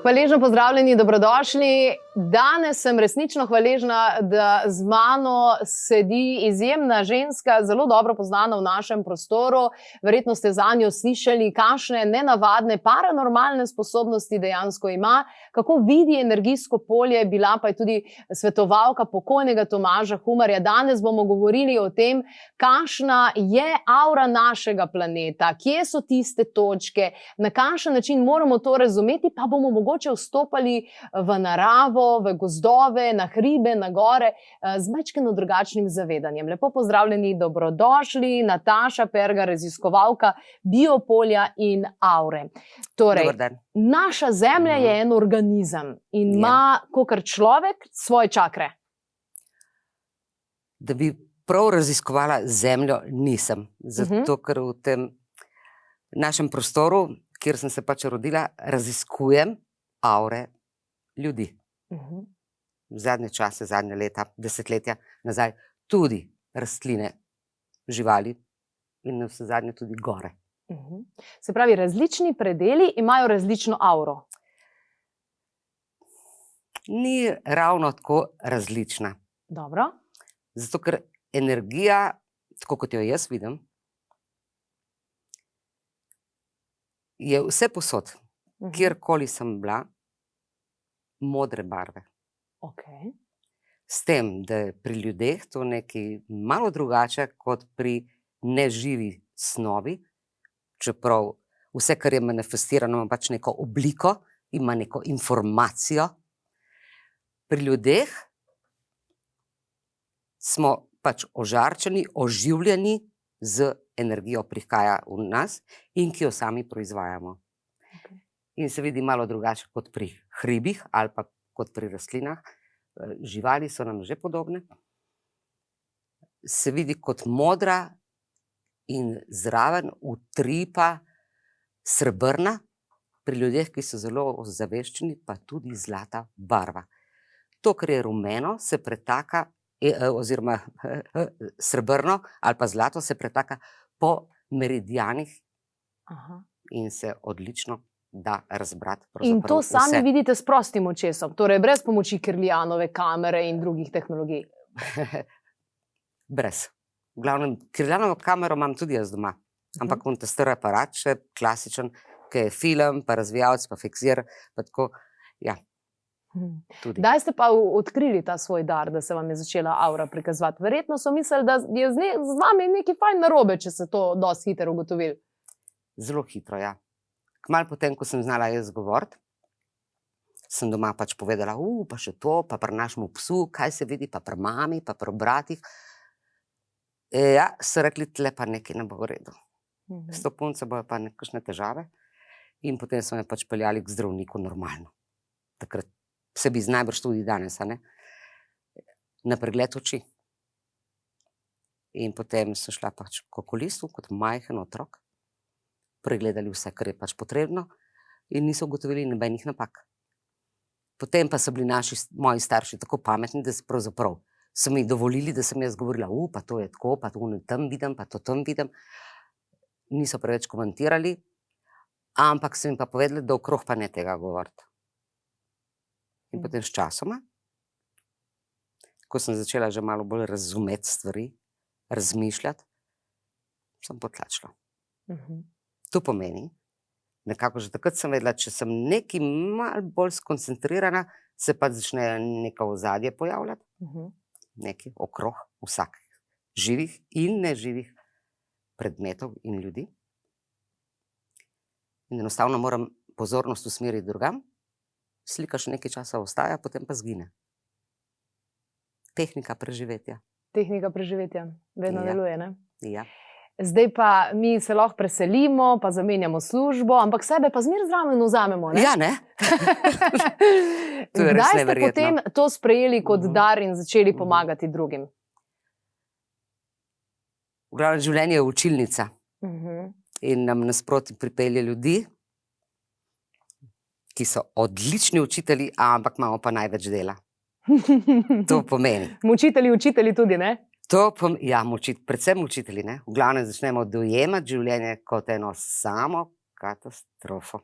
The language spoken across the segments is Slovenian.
Hvaležno pozdravljeni, dobrodošli. Danes sem resnično hvaležna, da z mano sedi izjemna ženska, zelo dobro poznana v našem prostoru. Verjetno ste zanjo slišali, kakšne nenavadne paranormalne sposobnosti dejansko ima, kako vidi energijsko polje, bila pa je tudi svetovalka pokojnega Tomaža Humarja. Danes bomo govorili o tem, kakšna je aura našega planeta, kje so tiste točke, na kakšen način moramo to razumeti, pa bomo mogoče vstopali v naravo, v gozdove, na hribe, na gore, z majčkeno drugačnim zavedanjem. Lepo pozdravljeni, dobrodošli, Nataša Pergar, raziskovalka biopolja in aure. Torej, naša Zemlja je en organizem in ima, kakor človek, svoje čakre. Da bi prav raziskovala Zemljo, nisem. Zato, ker v tem našem prostoru, kjer sem se pač rodila, raziskujem aure ljudi. Zadnje čase, zadnje leta, desetletja nazaj, tudi rastline, živali in vse zadnje tudi gore. Se pravi, različni predeli imajo različno auro. Ni ravno tako različna. Dobro. Zato, ker energija, tako kot jo jaz vidim, je vse posod, kjerkoli sem bila, modre barve. Okay. S tem, da je pri ljudeh to nekaj malo drugače kot pri neživi snovi, čeprav vse, kar je manifestirano, ima pač neko obliko, ima neko informacijo. Pri ljudeh smo pač ožarčeni, oživljeni z energijo, prihaja v nas in ki jo sami proizvajamo. Okay. In se vidi malo drugače kot pri hribih ali pa kot pri rastlinah. Živali so nam že podobne. Se vidi kot modra in zraven utripa srebrna, pri ljudeh, ki so zelo ozaveščeni, pa tudi zlata barva. To, kar je rumeno, se pretaka, oziroma srebrno ali pa zlato se pretaka po meridijanih. Aha. In se odlično da razbrati. In to sami vidite s prostim očesom, torej brez pomoči Kirlianove kamere in drugih tehnologij? Brez. V glavnem, Kirlianovo kamero imam tudi jaz doma, ampak on te star aparat, še klasičen, ki je film, pa razvijalec, pa fiksir, pa tako, ja. Tudi. Kdaj ste pa odkrili ta svoj dar, da se vam je začela aura prikazovati? Verjetno so mislili, da je z vami nekaj fajn narobe, če se to dosti hitro ugotovili. Zelo hitro, ja. Kmalu potem, ko sem znala jaz govoriti, sem doma pač povedala, pa še to, pa pri našemu psu, kaj se vidi, pa pri mami, pa pri bratih. Ja, so rekli, tle pa nekaj ne bo v redu. S to punco bojo pa nekakšne težave. In potem so me pač peljali k zdravniku normalno. Takrat se bi najbrž tudi danes, a ne? Na pregled oči. In potem sem šla pač k okulistu, kot majhen otrok. Pregledali vse, kar je pač potrebno in niso ugotovili nobenih napak. Potem pa so bili moji starši tako pametni, da pravzaprav so mi dovolili, da sem jaz govorila, pa to je tako, pa to tam vidim, pa to tam vidim. Niso preveč komentirali, ampak so mi pa povedali, da okrog pa ne tega govoriti. In potem s časoma, ko sem začela že malo bolj razumeti stvari, razmišljati, sem potlačila. To pomeni, nekako že takrat sem vedela, če sem nekaj malo bolj skoncentrirana, se pa začne neka ozadje pojavljati, nekaj okrog vsakih živih in neživih predmetov in ljudi. In enostavno moram pozornost usmeriti drugam, slika še nekaj časa ostaja, potem pa zgine. Tehnika preživetja. Tehnika preživetja, vedno deluje, ne? Ja. Zdaj pa mi se lahko preselimo, pa zamenjamo službo, ampak sebe pa zmeraj zraven vzamemo, ne? Ja, ne? To je res neverjetno. Kdaj ste potem to sprejeli kot dar in začeli pomagati drugim? V glavnem, življenje je učilnica. In nam nasproti pripelje ljudi, ki so odlični učitelji, ampak imamo pa največ dela. To pomeni. Učitelji tudi, ne? Ja, predvsem učitelji, ne? V glavnem začnemo dojemati življenje kot eno samo katastrofo.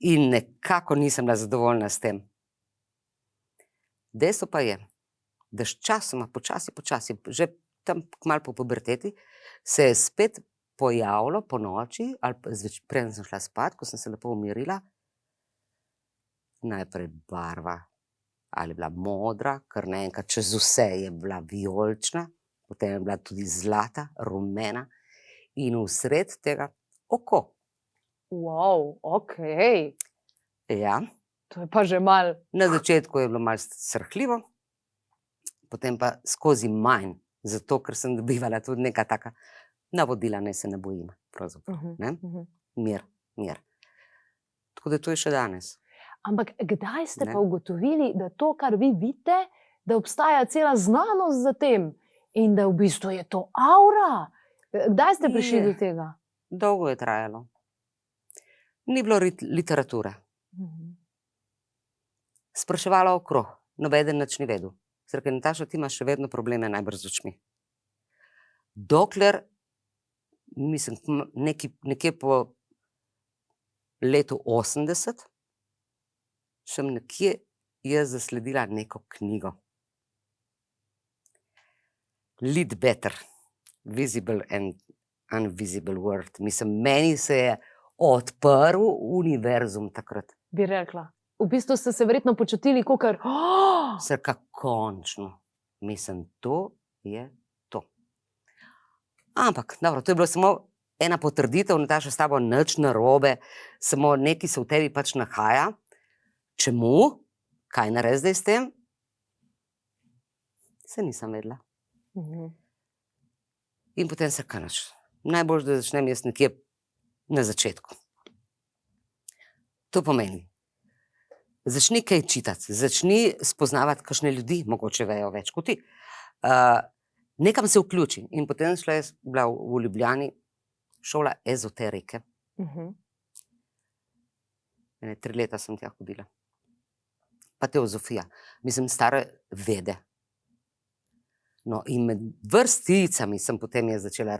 In nekako nisem bila zadovoljna s tem. Dejstvo pa je, da sčasoma, počasi, že tam malo po puberteti, se je spet pojavilo po noči, ali pa preden sem šla spat, ko sem se lepo umirila, najprej barva, ali je bila modra, kar naenkrat čez vse je bila vijolična, potem je bila tudi zlata, rumena in vsred tega oko. Wow, ok. Ja, To je pa že mal. na začetku je bilo malo srhljivo, potem pa skozi manj, zato ker sem dobivala tudi neka taka navodila, naj se ne bojim, pravzaprav, ne? Mir. Tako da to je še danes. Ampak kdaj ste Ne. pa ugotovili, da to, kar vi vidite, da obstaja cela znanost za tem in da v bistvu je to aura? Kdaj ste prišli Je. do tega? Dolgo je trajalo. Ni bilo literature. Spraševala okrog, nobeden nič ni vedel. Sem rekla, Nataša, ti imaš še vedno probleme najbrž z očmi. Dokler, mislim, nekje po letu 80, sem nekje jaz zasledila neko knjigo. Lead Better, Visible and Invisible World. Mislim, meni se je odprl univerzum takrat. Bi rekla. V bistvu ste se verjetno počutili, kot kar. Se končno. Mislim, to je to. Ampak, dobro, to je bilo samo ena potrditev, Nataša, s tabo nič narobe, samo nekaj se v tebi pač nahaja. Čemu? Kaj narediti zdaj s tem? Se nisem vedela. In potem se kanaš. Najbolj, da začnem jaz nekje na začetku. To pomeni, začni kaj čitati, začni spoznavati kakšne ljudi, mogoče vejo več kot ti. Nekam se vključi. In potem šla jaz, bila v Ljubljani, šola ezoterike. 3 leta sem tja hodila. Pa teozofija. Mislim, stare vede. No, in med vrsticami sem potem jaz začela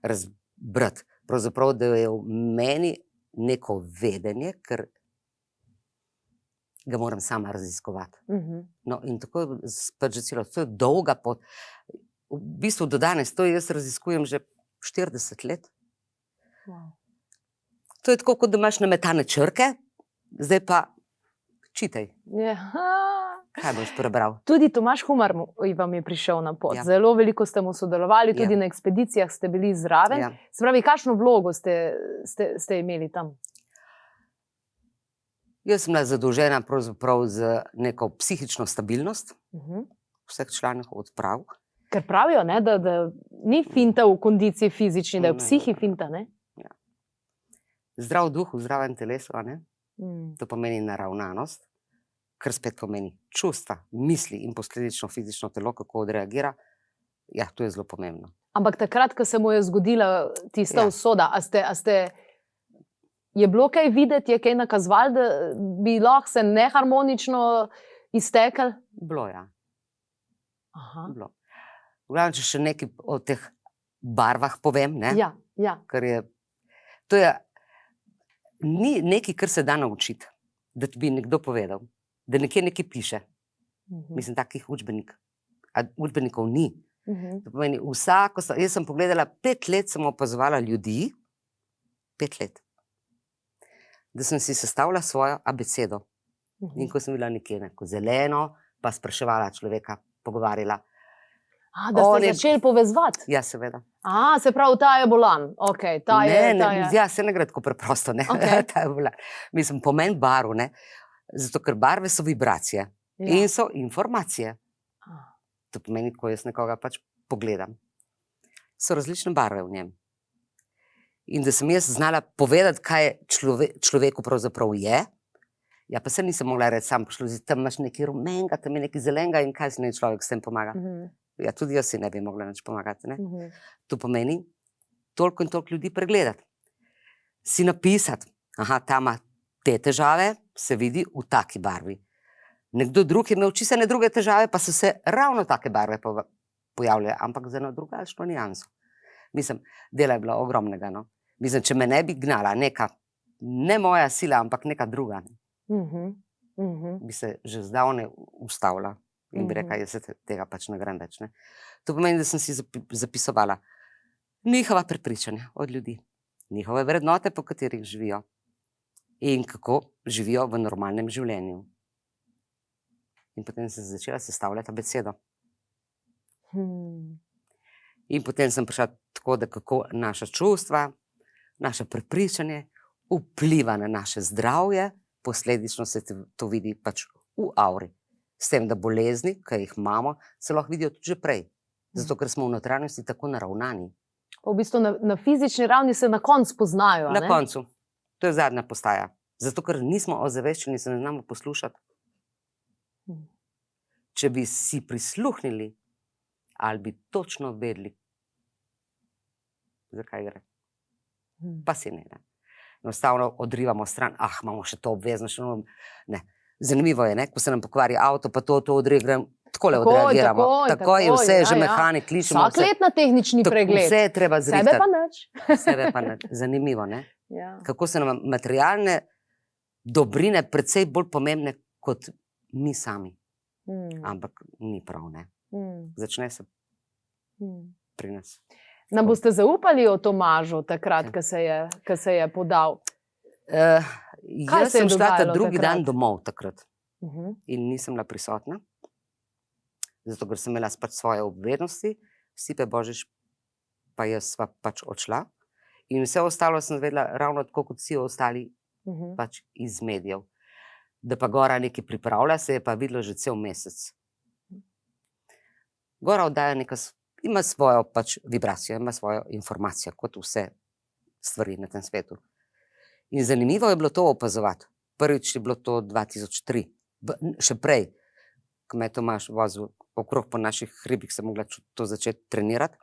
razbrati. Pravzaprav, da je v meni neko vedenje, ker ga moram sama raziskovati. No, in tako je pač že celo, to je dolga pot. V bistvu do danes, to jaz raziskujem že 40 let. Wow. To je tako, kot da imaš nametane črke, zdaj pa čitaj. Kaj boš prebral? Tudi Tomaž Humar vam je prišel na pot. Ja. Zelo veliko ste mu sodelovali, tudi Ja. na ekspedicijah ste bili zraven. Ja. Se pravi, kakšno vlogo ste imeli tam? Jaz sem bila zadolžena pravzaprav za neko psihično stabilnost vseh članov odprav. Ker pravijo, ne, da ni finta v kondiciji fizični, da je v Ne. psihi finta. Ne? Zdrav duh v zdravem telesu, a ne? To pomeni naravnanost, kar spet pomeni čustva, misli in posledično fizično telo, kako odreagira. Ja, to je zelo pomembno. Ampak takrat, ko se mu je zgodila tista Ja. usoda, je bilo kaj videti, je kaj nakazovalo, da bi lahko se neharmonično iztekel? Bilo, ja. Aha. Bilo. V glavnem, če še nekaj o teh barvah povem, ne? Ja. Ker je, to je, ni nekaj, kar se da naučiti, da ti bi nekdo povedal, da nekje nekaj piše. Mislim, takih učbenikov ni. To pomeni, jaz sem pogledala, 5 let sem opazovala ljudi, 5 let, da sem si sestavila svojo abecedo. In ko sem bila nekje neko zeleno, pa spraševala človeka, pogovarjala. Da ste začeli povezovati? Ja, seveda. Se pravi, ta je bolan. Okay, ta je. Ja, se ne gre tako preprosto. Ne? Okay. Ta je bolan. Mislim, pomen barv, ne? Zato ker barve so vibracije in so informacije. To pomeni, ko jaz nekoga pač pogledam. So različne barve v njem. In da sem jaz znala povedati, kaj človeku pravzaprav je, ja, pa se nisem mogla reči, sam pošlo, tam imaš nekaj rumenega, tam je nekaj zelenega in kaj se ne človek s tem pomaga. Ja, tudi jaz si ne bi mogla nič pomagati. Ne? To pomeni, toliko in toliko ljudi pregledati. Si napisati, ta ima te težave, se vidi v taki barvi. Nekdo drug je imel čisto druge težave, pa so se ravno take barve pojavljale, ampak za eno drugačno nianso. Mislim, dela je bilo ogromnega. No? Mislim, če me ne bi gnala neka ne moja sila, ampak neka druga, ne, Mhm. bi se že zdavnaj ustavila in bi rekla, jaz se tega pač ne grem več. Ne. To pomeni, da sem si zapisovala njihova prepričanja od ljudi, njihove vrednote, po katerih živijo in kako živijo v normalnem življenju. In potem sem začela sestavljati besedo. In potem sem prišla tako, da kako naša čustva, naše prepričanje vpliva na naše zdravje, posledično se to vidi pač v auri. S tem, da bolezni, ki jih imamo, se lahko vidijo tudi že prej. Zato, ker smo v notranjosti tako naravnani. V bistvu na fizični ravni se na koncu poznajo. Na koncu. To je zadnja postaja. Zato, ker nismo ozaveščeni, se ne znamo poslušati. Če bi si prisluhnili, ali bi točno vedeli, zakaj gre. Pa si ne. Enostavno odrivamo stran, imamo še to obvezno, še ne. Zanimivo je, ne? Ko se nam pokvari avto, pa to odreagiramo, takole odreagiramo. Takoj je vse, že mehanik, kličemo. Vsak let na tehnični pregled. Vse je treba zrihtati. Sebe pa nič. Sebe pa nič. Zanimivo, ne? Ja. Kako so nam materialne dobrine precej bolj pomembne kot mi sami. Ampak ni prav, ne. Začne se pri nas. Nam boste zaupali o Tomažu takrat, ko se je podal? Jaz sem šla ta drugi dan domov takrat in nisem bila prisotna, zato ker sem imela pač svoje obveznosti, Stipe Božič pa jaz sva pač odšla in vse ostalo sem vedela ravno tako kot vsi ostali pač iz medijev. Da pa Gora nekaj pripravlja, se je pa videlo že cel mesec. Gora oddaja ima svojo pač vibracijo, ima svojo informacijo, kot vse stvari na tem svetu. In zanimivo je bilo to opazovati. Prvič je bilo to 2003, še prej, ko me je Tomaž vozil okrog po naših hribih, sem mogla to začeti trenirati.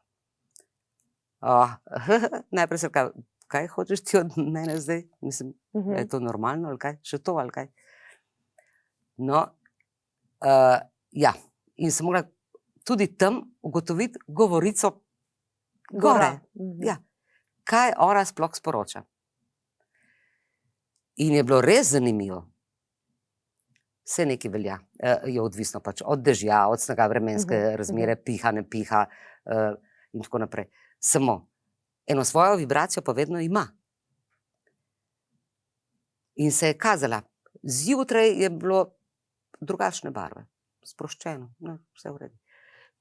Najprej sem rekla, kaj hočeš ti od mene zdaj? Mislim, je to normalno ali kaj? Še to ali kaj? No, ja, in sem mogla tudi tam ugotoviti govorico Gore. Ja, kaj ona sploh sporoča. In je bilo res zanimivo. Vse nekaj velja, je odvisno pač od dežja, od snega, vremenske razmere, piha, ne piha in tako naprej. Samo eno svojo vibracijo pa vedno ima. In se je kazala. Zjutraj je bilo drugačne barve, sproščeno, vse v redu.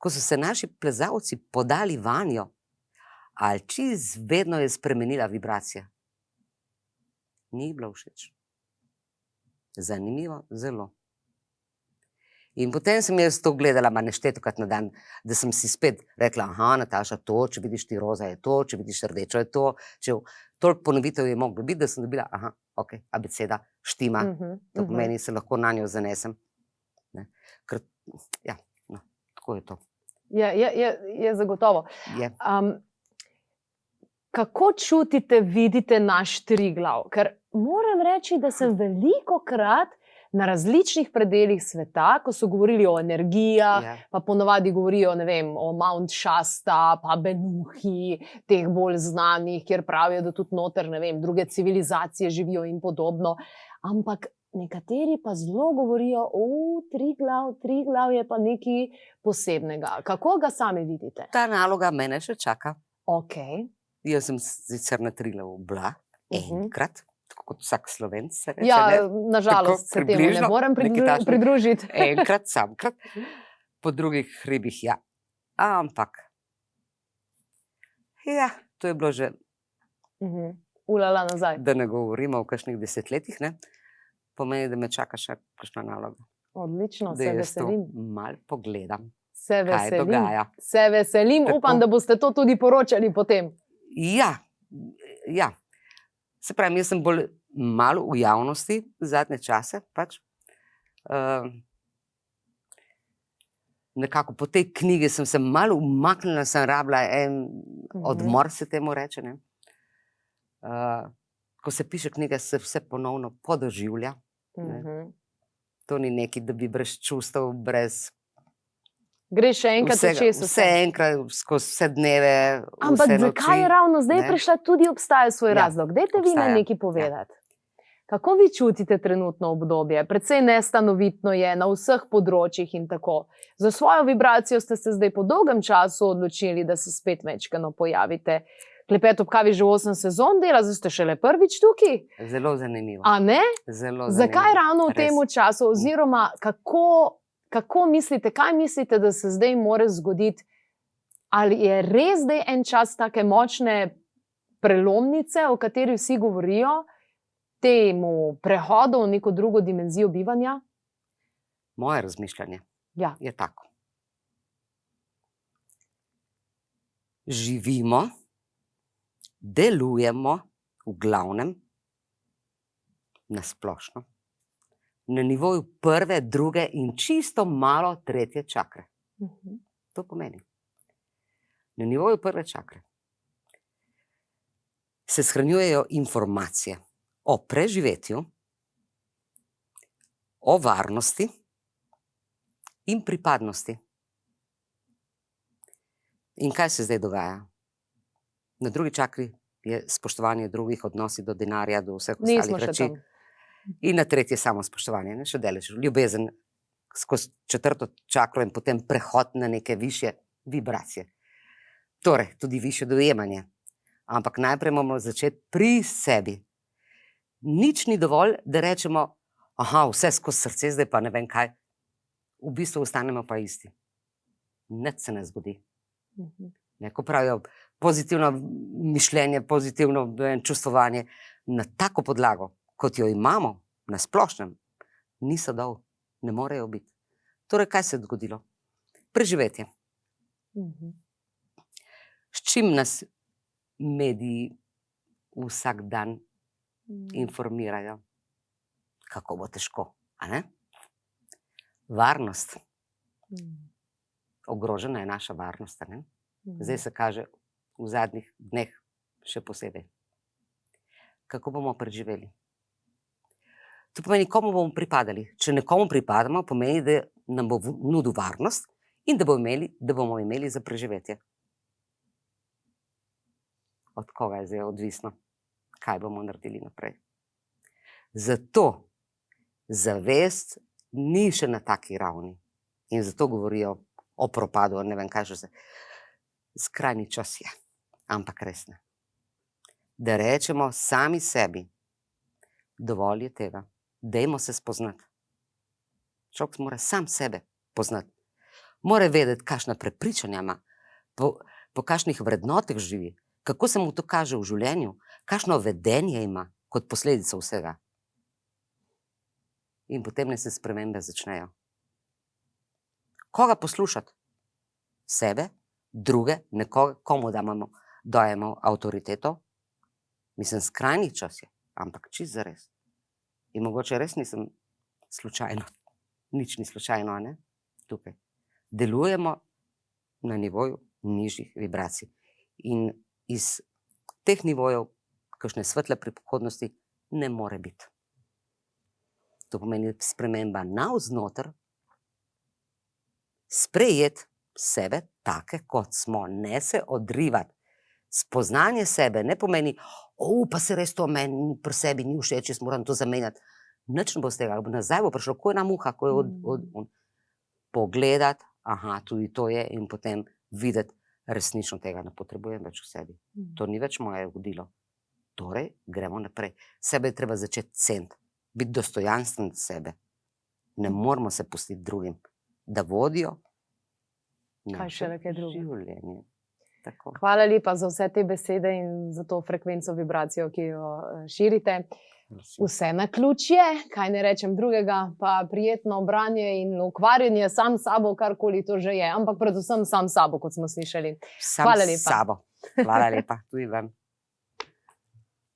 Ko so se naši plezalci podali vanjo, ali čiz vedno je spremenila vibracija. Ni bilo všeč. Zanimivo, zelo. In potem sem jaz to gledala neštetokrat na dan, da sem si spet rekla, Nataša, to, če vidiš ti roza je to, če vidiš rdečo je to, toliko ponovitev je moglo biti, da sem dobila, ok, abeceda štima, to pomeni, se lahko na njo zanesem. Ker, ja, tako je to. Je zagotovo. Je. Kako čutite, vidite naš Triglav? Ker moram reči, da sem velikokrat na različnih predelih sveta, ko so govorili o energijah, pa ponovadi govorijo, ne vem, o Mount Shasta, pa Benuhi, teh bolj znanih, kjer pravijo, da tudi noter, ne vem, druge civilizacije živijo in podobno. Ampak nekateri pa zelo govorijo, Triglav je pa nekaj posebnega. Kako ga sami vidite? Ta naloga mene še čaka. Ok. Jaz sem sicer na Triglavu bila enkrat, tako kot vsak Slovenc se reče. Ja, nažalost se temu ne morem pridružiti. Enkrat, samkrat, po drugih hribih, ja. Ampak, ja, to je bilo že, ulala nazaj. Da ne govorimo o kakšnih desetletjih, ne, pomeni, da me čaka še kakšna naloga. Odlično, se veselim. Da jaz to malo pogledam, kaj dogaja. Se veselim, upam, da boste to tudi poročali potem. Ja. Se pravi, jaz sem bolj malo v javnosti zadnje čase, pač. Nekako po tej knjigi sem se malo umaknila, sem rabila en odmor, se temu reče, ne. Ko se piše knjiga, se vse ponovno podoživlja. To ni nekaj, da bi brez čustev, brez... Greš še enkrat čez vse enkrat, skozi vse dneve, ampak zakaj je ravno zdaj prišla, tudi obstaja svoj razlog? Dajte vi nam nekaj povedati. Kako vi čutite trenutno obdobje? Predvsej nestanovitno je na vseh področjih in tako. Za svojo vibracijo ste se zdaj po dolgem času odločili, da se spet mečkano pojavite. Klepet ob kavi že 8 sezon dela, zdaj ste šele prvič tukaj. Zelo zanimivo. A ne? Zelo zanimivo. Zakaj ravno v Res. tem času? Oziroma, kako mislite, kaj mislite, da se zdaj more zgoditi? Ali je res zdaj en čas take močne prelomnice, o kateri vsi govorijo, temu prehodu v neko drugo dimenzijo bivanja? Moje razmišljanje Ja. je tako. Živimo, delujemo v glavnem na splošno, na nivoju prve, druge in čisto malo tretje čakre. To pomeni. Na nivoju prve čakre se shranjujejo informacije o preživetju, o varnosti in pripadnosti. In kaj se zdaj dogaja? Na drugi čakri je spoštovanje drugih, odnosi do denarja, do vseh Nismo ostalih še reči. tam. In na tretje samo spoštovanje, ne še delež, ljubezen skozi četrto čakro in potem prehod na neke višje vibracije. Torej, tudi višje dojemanje. Ampak najprej moramo začeti pri sebi. Nič ni dovolj, da rečemo, aha, vse skozi srce, zdaj pa ne vem kaj. V bistvu ostanemo pa isti. Nič se ne zgodi. Ne, ko pravijo pozitivno mišljenje, pozitivno čustvovanje, na tako podlago, kot jo imamo na splošnem, ni sadov, ne morejo biti. Torej, kaj se je zgodilo? Preživetje. S čim nas mediji vsak dan informirajo? Kako bo težko, a ne? Varnost. Ogrožena je naša varnost, a ne? Zdaj se kaže v zadnjih dneh še posebej. Kako bomo preživeli? To pomeni, komu bomo pripadali. Če nekomu pripadamo, pomeni, da nam bo nudil varnost in da bomo imeli za preživetje. Od koga je zdaj odvisno, kaj bomo naredili naprej. Zato zavest ni še na taki ravni. In zato govorijo o propadu, ne vem kaj še se. Skrajni čas je, ampak res ne. Da rečemo sami sebi, dovolj je tega, dajmo se spoznati. Človek mora sam sebe poznati. Mora vedeti, kakšna prepričanja ima, po kakšnih vrednotah živi, kako se mu to kaže v življenju, kakšno vedenje ima kot posledica vsega. In potem ne se spremembe začnejo. Koga poslušati? Sebe, druge, nekoga, komu dajemo avtoriteto? Mislim, skrajni čas je, ampak čist zares. In mogoče res nisem slučajno, nič ni slučajno, a ne? Tukaj. Delujemo na nivoju nižjih vibracij. In iz teh nivojev, kakšne svetle prihodnosti, ne more biti. To pomeni sprememba navznoter, sprejeti sebe take, kot smo, ne se odrivati. Spoznanje sebe ne pomeni, pa se res to meni pri sebi ni všeč, jaz moram to zamenjati. Nič ne bo z tega, nazaj bo prišlo, ko je ena muha, ko je pogledati, aha, tudi to je, in potem videti, resnično tega ne potrebujem več v sebi. To ni več moje vodilo. Torej, gremo naprej. Sebe je treba začeti ceniti, biti dostojanstven sebe. Ne moramo se pustiti drugim, da vodijo naše življenje. Tako. Hvala lepa za vse te besede in za to frekvenco, vibracijo, ki jo širite. Vse na ključje, kaj ne rečem drugega, pa prijetno branje in ukvarjanje sam s sabo, karkoli to že je, ampak predvsem sam s sabo, kot smo slišali. Hvala lepa. Sam s sabo. Hvala lepa, tudi vam.